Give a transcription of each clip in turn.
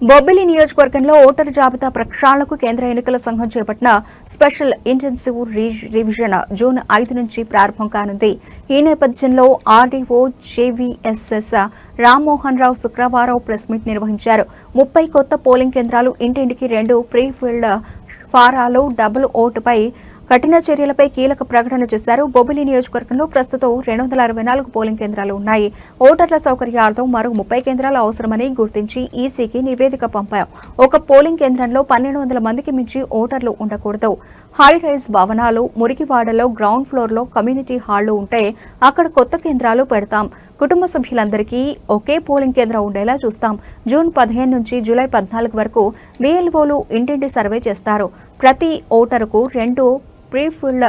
బొబ్బిలి నియోజకవర్గంలో ఓటరు జాబితా ప్రక్షాళనకు కేంద్ర ఎన్నికల సంఘం చేపట్టిన స్పెషల్ ఇంటెన్సివ్ రివిజన్ జూన్ 5 నుంచి ప్రారంభం కానుంది. ఈ నేపథ్యంలో ఆర్డీఓ జేవీఎస్ఎస్ రామ్మోహన్ రావు శుక్రవారం ప్రెస్ మీట్ నిర్వహించారు. 30 కొత్త పోలింగ్ కేంద్రాలు, ఇంటింటికి 2 ప్రీ-ఫిల్డ్ ఫారాలు, డబుల్ ఓటుపై కఠిన చర్యలపై కీలక ప్రకటన చేశారు. బొబ్బిలి నియోజకవర్గంలో ప్రస్తుతం 264 పోలింగ్ కేంద్రాలు ఉన్నాయి. ఓటర్ల సౌకర్యార్థం మరో 30 కేంద్రాలు అవసరమని గుర్తించి ఈసీకి నివేదిక పంపాం. ఒక పోలింగ్ కేంద్రంలో 1200 మందికి మించి ఓటర్లు ఉండకూడదు. హై రైజ్ భవనాలు, మురికివాడలో గ్రౌండ్ ఫ్లోర్లో కమ్యూనిటీ హాళ్లు ఉంటే అక్కడ కొత్త కేంద్రాలు పెడతాం. కుటుంబ సభ్యులందరికీ ఒకే పోలింగ్ కేంద్రం ఉండేలా చూస్తాం. జూన్ 15 నుంచి జూలై 14 వరకు BLOలు ఇంటింటి సర్వే చేస్తారు. ప్రతి ఓటరుకు 2 ప్రీ-ఫిల్డ్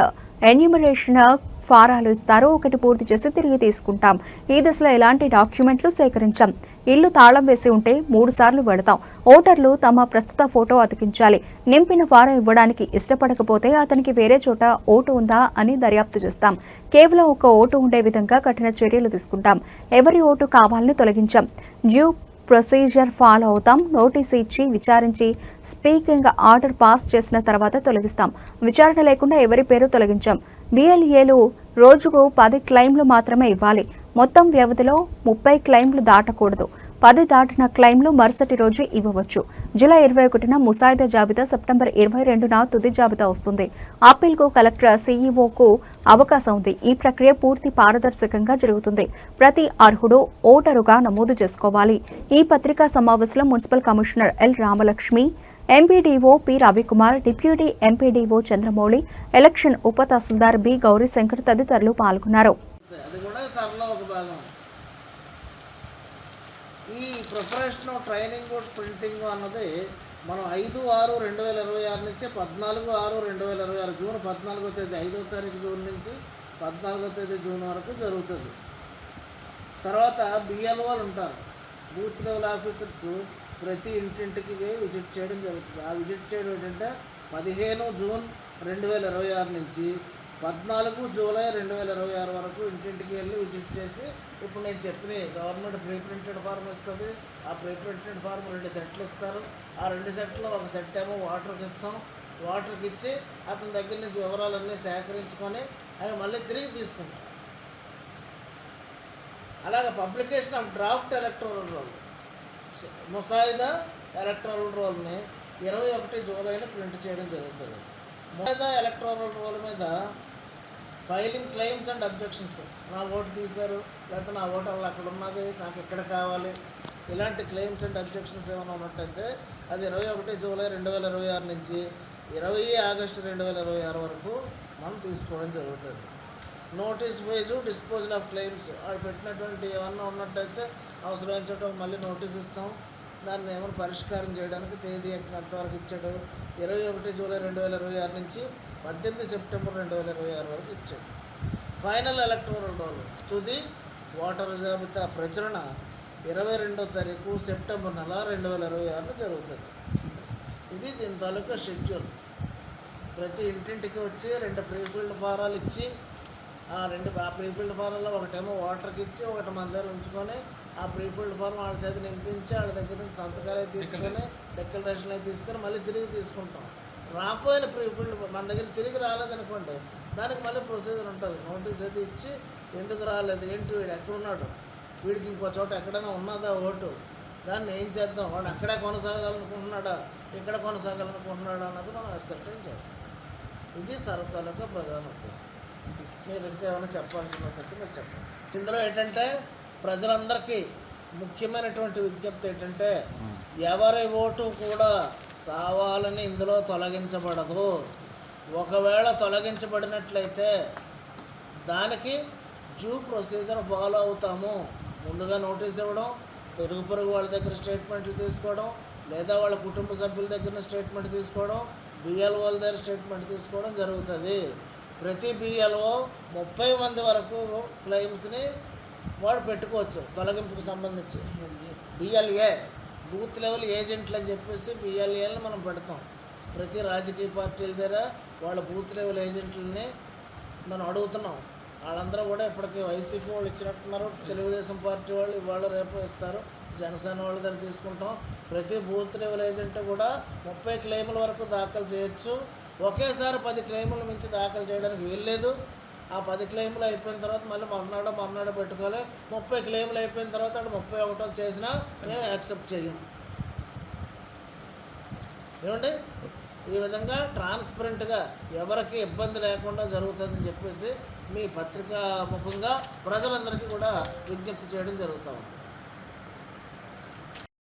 ఎన్యూమరేషన్ ఫారాలు ఇస్తారు. ఒకటి పూర్తి చేసి తిరిగి తీసుకుంటాం. ఈ దశలో ఎలాంటి డాక్యుమెంట్లు సేకరించాం. ఇల్లు తాళం వేసి ఉంటే 3 సార్లు వెళతాం. ఓటర్లు తమ ప్రస్తుత ఫోటో అతికించాలి. నింపిన ఫారం ఇవ్వడానికి ఇష్టపడకపోతే అతనికి వేరే చోట ఓటు ఉందా అని దర్యాప్తు చేస్తాం. కేవలం ఒక ఓటు ఉండే విధంగా కఠిన చర్యలు తీసుకుంటాం. ఎవరి ఓటు కావాలని తొలగించాం. డ్యూ ప్రొసీజర్ ఫాలో అవుతాం. నోటీసు ఇచ్చి విచారించి స్పీకింగ్ ఆర్డర్ పాస్ చేసిన తర్వాత తొలగిస్తాం. విచారణ లేకుండా ఎవరి పేరు తొలగించాం. BLAలు రోజుకు 10 క్లెయిమ్లు మాత్రమే ఇవ్వాలి. మొత్తం వ్యవధిలో 30 క్లెయిమ్లు దాటకూడదు. 10 దాటిన క్లెయిమ్లు మరుసటి రోజు ఇవ్వవచ్చు. జూలై 21న ముసాయిదా జాబితా, సెప్టెంబర్ 22న తుది జాబితా వస్తుంది. అప్పీల్కు కలెక్టర్, సీఈఓకు అవకాశం ఉంది. ఈ ప్రక్రియ పూర్తి పారదర్శకంగా జరుగుతుంది. ప్రతి అర్హుడు ఓటరుగా నమోదు చేసుకోవాలి. ఈ పత్రికా సమావేశంలో municipal commissioner L Ramalakshmi, MPDO P Ravikumar, deputy MPDO Chandramouli, election ఉప తహసీల్దార్ బి గౌరీశంకర్ తదితరులు పాల్గొన్నారు. ఈ ప్రిపరేషన్ ట్రైనింగ్ బోర్డ్ ప్రింటింగ్ అన్నది మనం 5/6/2026 నుంచి 14/6/2026 జూన్ 14వ తేదీ 5వ తారీఖు జూన్ నుంచి 14వ తేదీ జూన్ వరకు జరుగుతుంది. తర్వాత BLOలు ఉంటారు, బూత్ లెవెల్ ఆఫీసర్స్, ప్రతి ఇంటింటికి విజిట్ చేయడం జరుగుతుంది. ఆ విజిట్ చేయడం ఏంటంటే 15 జూన్ 2026 నుంచి 14 జూలై 2026 వరకు ఇంటింటికి వెళ్ళి విజిట్ చేసి, ఇప్పుడు నేను చెప్పిన గవర్నమెంట్ ప్రీ ప్రింటెడ్ ఫార్మ్ ఇస్తుంది. ఆ ప్రీ ప్రింటెడ్ ఫార్మ్ 2 సెట్లు ఇస్తారు. ఆ 2 సెట్లో ఒక సెట్ ఏమో వాటర్కి ఇస్తాం. వాటర్కి ఇచ్చి అతని దగ్గర నుంచి వివరాలన్నీ సేకరించుకొని అవి మళ్ళీ తిరిగి తీసుకుంటాం. అలాగే publication of draft electoral roll, ముసాయిదా ఎలక్టోరల్ రోల్ని 21 జూలైన ప్రింట్ చేయడం జరుగుతుంది. ముసాయిదా ఎలక్టోరల్ రోల్ మీద ఫైలింగ్ క్లెయిమ్స్ అండ్ అబ్జెక్షన్స్, నా ఓటు తీశారు, లేకపోతే నా ఓటు వాళ్ళు అక్కడ ఉన్నది, నాకు ఎక్కడ కావాలి, ఇలాంటి క్లెయిమ్స్ అండ్ అబ్జెక్షన్స్ ఏమైనా ఉన్నట్టయితే అది 21 జూలై 2026 నుంచి 20 ఆగస్టు 2026 వరకు మనం తీసుకోవడం జరుగుతుంది. Notice wise disposal of claims, అవి పెట్టినటువంటి ఏమన్నా ఉన్నట్టయితే అవసరమైన చోట మళ్ళీ నోటీస్ ఇస్తాం. దాన్ని ఏమైనా పరిష్కారం చేయడానికి తేదీ ఎంతవరకు ఇచ్చాడు, 21 జూలై 2026 నుంచి 18 సెప్టెంబర్ 2026 వరకు ఇచ్చాడు. ఫైనల్ ఎలక్టోరల్ రోల్, తుది ఓటర్ జాబితా ప్రచురణ 22వ తారీఖు సెప్టెంబర్ నెల 2026 జరుగుతుంది. ఇది దీని తాలూకా షెడ్యూల్. ప్రతి ఇంటింటికి వచ్చి 2 ప్రీఫిల్డ్ ఫారాలు ఇచ్చి, ఆ ప్రీఫిల్డ్ ఫారాల్లో ఒకటేమో వాటర్కి ఇచ్చి, ఒకటి మన దగ్గర ఉంచుకొని, ఆ ప్రీఫిల్డ్ ఫారం వాళ్ళ చేత నింపించి వాళ్ళ దగ్గర నుంచి సంతకాలు తీసుకొని, డెక్లరేషన్లు అవి తీసుకొని మళ్ళీ తిరిగి తీసుకుంటాం. రాపోయిన ప్రీఫిల్డ్ మన దగ్గర తిరిగి రాలేదనుకోండి, దానికి మళ్ళీ ప్రొసీజర్ ఉంటుంది. నోటీస్ అది ఇచ్చి, ఎందుకు రాలేదు, ఏంటి, వీడు ఎక్కడున్నాడు, వీడికి ఇంకో చోట ఎక్కడైనా ఉన్నదా ఓటు, దాన్ని ఏం చేద్దాం, వాడు అక్కడే కొనసాగాలనుకుంటున్నాడా, ఇక్కడ కొనసాగాలనుకుంటున్నాడా అన్నది మనం అసర్టైన్ చేస్తాం. ఇది సర్వతాలూకా ప్రధాన ఉద్దేశం. మీరు ఇంకా ఏమైనా చెప్పాల్సినట్టు మీరు చెప్పండి. ఇందులో ఏంటంటే ప్రజలందరికీ ముఖ్యమైనటువంటి విజ్ఞప్తి ఏంటంటే, ఎవరి ఓటు కూడా కావాలని ఇందులో తొలగించబడదు. ఒకవేళ తొలగించబడినట్లయితే దానికి డ్యూ ప్రొసీజర్ ఫాలో అవుతాము. ముందుగా నోటీస్ ఇవ్వడం, పొరుగు వాళ్ళ దగ్గర స్టేట్మెంట్లు తీసుకోవడం, లేదా వాళ్ళ కుటుంబ సభ్యుల దగ్గర స్టేట్మెంట్ తీసుకోవడం, BLOల దగ్గర స్టేట్మెంట్ తీసుకోవడం జరుగుతుంది. ప్రతి BLO 30 మంది వరకు క్లెయిమ్స్ని వాడు పెట్టుకోవచ్చు. తొలగింపుకు సంబంధించి BLA, బూత్ లెవెల్ ఏజెంట్లు అని చెప్పేసి BLAలను మనం పెడతాం. ప్రతి రాజకీయ పార్టీల దగ్గర వాళ్ళ బూత్ లెవెల్ ఏజెంట్లని మనం అడుగుతున్నాం. వాళ్ళందరూ కూడా ఇప్పటికీ వైసీపీ వాళ్ళు ఇచ్చినట్టున్నారు, తెలుగుదేశం పార్టీ వాళ్ళు ఇవాళ రేపు ఇస్తారు, జనసేన వాళ్ళ దగ్గర తీసుకుంటాం. ప్రతి బూత్ లెవెల్ ఏజెంట్ కూడా 30 క్లెయిముల వరకు దాఖలు చేయొచ్చు. ఒకేసారి 10 క్లెయిముల మించి దాఖలు చేయడానికి వీల్లేదు. ఆ 10 క్లెయిములు అయిపోయిన తర్వాత మళ్ళీ మర్నాడు పెట్టుకోవాలి. 30 క్లెయిములు అయిపోయిన తర్వాత 31 చేసినా మేము యాక్సెప్ట్ చేయం. ఏమండి, ఈ విధంగా ట్రాన్స్పరెంట్గా ఎవరికి ఇబ్బంది లేకుండా జరుగుతుందని చెప్పేసి మీ పత్రికా ముఖంగా ప్రజలందరికీ కూడా విజ్ఞప్తి చేయడం జరుగుతూ ఉంది.